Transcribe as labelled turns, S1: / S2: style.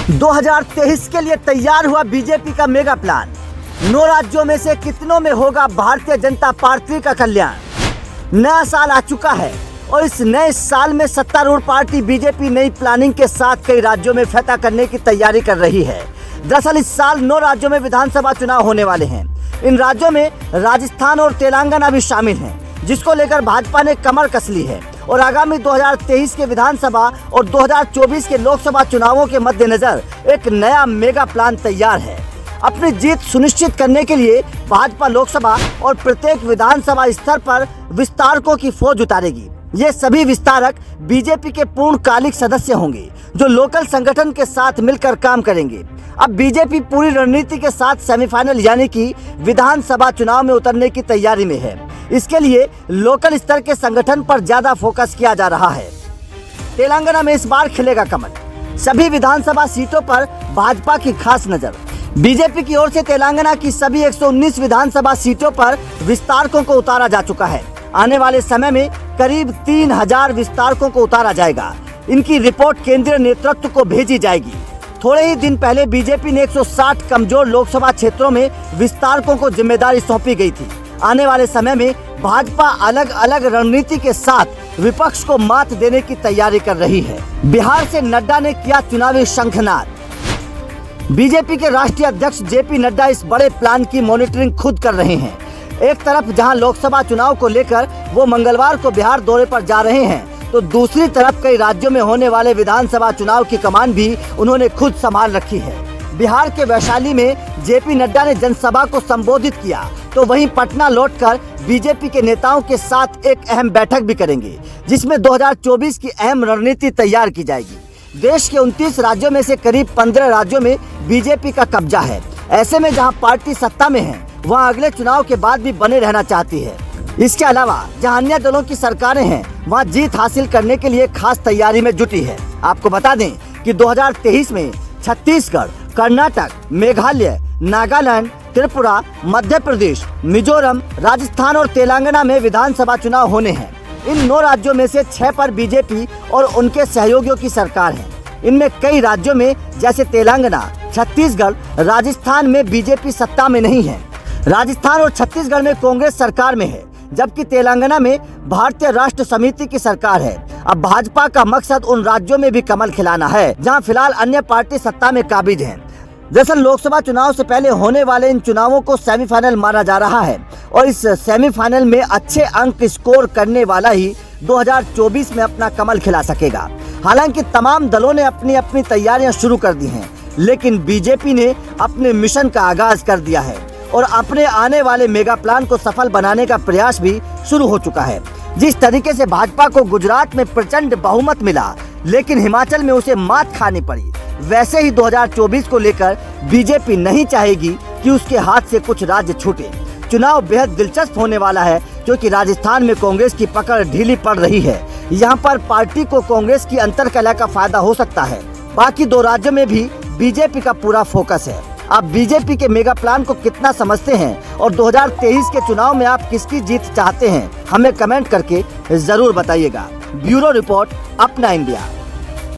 S1: 2023 के लिए तैयार हुआ बीजेपी का मेगा प्लान। 9 राज्यों में से कितनों में होगा भारतीय जनता पार्टी का कल्याण। नया साल आ चुका है और इस नए साल में सत्तारूढ़ पार्टी बीजेपी नई प्लानिंग के साथ कई राज्यों में फतह करने की तैयारी कर रही है। दरअसल इस साल 9 राज्यों में विधानसभा चुनाव होने वाले हैं। इन राज्यों में राजस्थान और तेलंगाना भी शामिल हैं, जिसको लेकर भाजपा ने कमर कस ली है और आगामी 2023 के विधानसभा और 2024 के लोकसभा चुनावों के मद्देनजर एक नया मेगा प्लान तैयार है। अपनी जीत सुनिश्चित करने के लिए भाजपा लोकसभा और प्रत्येक विधानसभा स्तर पर विस्तारकों की फौज उतारेगी। ये सभी विस्तारक बीजेपी के पूर्णकालिक सदस्य होंगे, जो लोकल संगठन के साथ मिलकर काम करेंगे। अब बीजेपी पूरी रणनीति के साथ सेमीफाइनल यानी कि विधानसभा चुनाव में उतरने की तैयारी में है। इसके लिए लोकल स्तर के संगठन पर ज्यादा फोकस किया जा रहा है। तेलंगाना में इस बार खिलेगा कमल। सभी विधानसभा सीटों पर भाजपा की खास नजर। बीजेपी की ओर से तेलंगाना की सभी 119 विधानसभा सीटों पर विस्तारकों को उतारा जा चुका है। आने वाले समय में करीब 3000 विस्तारकों को उतारा जाएगा। इनकी रिपोर्ट केंद्रीय नेतृत्व को भेजी जाएगी। थोड़े ही दिन पहले बीजेपी ने 160 कमजोर लोकसभा क्षेत्रों में विस्तारकों को जिम्मेदारी सौंपी गई थी। आने वाले समय में भाजपा अलग अलग रणनीति के साथ विपक्ष को मात देने की तैयारी कर रही है। बिहार से नड्डा ने किया चुनावी शंखनाद। बीजेपी के राष्ट्रीय अध्यक्ष जेपी नड्डा इस बड़े प्लान की मॉनिटरिंग खुद कर रहे हैं। एक तरफ जहां लोकसभा चुनाव को लेकर वो मंगलवार को बिहार दौरे पर जा रहे हैं, तो दूसरी तरफ कई राज्यों में होने वाले विधानसभा चुनाव की कमान भी उन्होंने खुद संभाल रखी है। बिहार के वैशाली में जेपी नड्डा ने जनसभा को संबोधित किया, तो वहीं पटना लौटकर बीजेपी के नेताओं के साथ एक अहम बैठक भी करेंगे, जिसमें 2024 की अहम रणनीति तैयार की जाएगी। देश के 29 राज्यों में से करीब 15 राज्यों में बीजेपी का कब्जा है। ऐसे में जहां पार्टी सत्ता में है, वहां अगले चुनाव के बाद भी बने रहना चाहती है। इसके अलावा जहां अन्य दलों की सरकारें हैं, वहां जीत हासिल करने के लिए खास तैयारी में जुटी है। आपको बता दें कि 2023 में छत्तीसगढ़, कर्नाटक, मेघालय, नागालैंड, त्रिपुरा, मध्य प्रदेश, मिजोरम, राजस्थान और तेलंगाना में विधानसभा चुनाव होने हैं। इन 9 राज्यों में से 6 पर बीजेपी और उनके सहयोगियों की सरकार है। इनमें कई राज्यों में जैसे तेलंगाना, छत्तीसगढ़, राजस्थान में बीजेपी सत्ता में नहीं है। राजस्थान और छत्तीसगढ़ में कांग्रेस सरकार में है, जबकि तेलंगाना में भारतीय राष्ट्र समिति की सरकार है। अब भाजपा का मकसद उन राज्यों में भी कमल खिलाना है जहां फिलहाल अन्य पार्टी सत्ता में काबिज हैं। दरअसल लोकसभा चुनाव से पहले होने वाले इन चुनावों को सेमीफाइनल माना जा रहा है और इस सेमीफाइनल में अच्छे अंक स्कोर करने वाला ही 2024 में अपना कमल खिला सकेगा। हालांकि तमाम दलों ने अपनी अपनी तैयारियां शुरू कर दी हैं, लेकिन बीजेपी ने अपने मिशन का आगाज कर दिया है और अपने आने वाले मेगा प्लान को सफल बनाने का प्रयास भी शुरू हो चुका है। जिस तरीके से भाजपा को गुजरात में प्रचंड बहुमत मिला, लेकिन हिमाचल में उसे मात खानी पड़ी, वैसे ही 2024 को लेकर बीजेपी नहीं चाहेगी कि उसके हाथ से कुछ राज्य छूटे। चुनाव बेहद दिलचस्प होने वाला है, क्योंकि राजस्थान में कांग्रेस की पकड़ ढीली पड़ रही है। यहाँ पर पार्टी को कांग्रेस की अंतर्कलह का फायदा हो सकता है। बाकी 2 राज्यों में भी बीजेपी का पूरा फोकस है। आप बीजेपी के मेगा प्लान को कितना समझते हैं और 2023 के चुनाव में आप किसकी जीत चाहते हैं, हमें कमेंट करके जरूर बताइएगा। ब्यूरो रिपोर्ट, अपना इंडिया।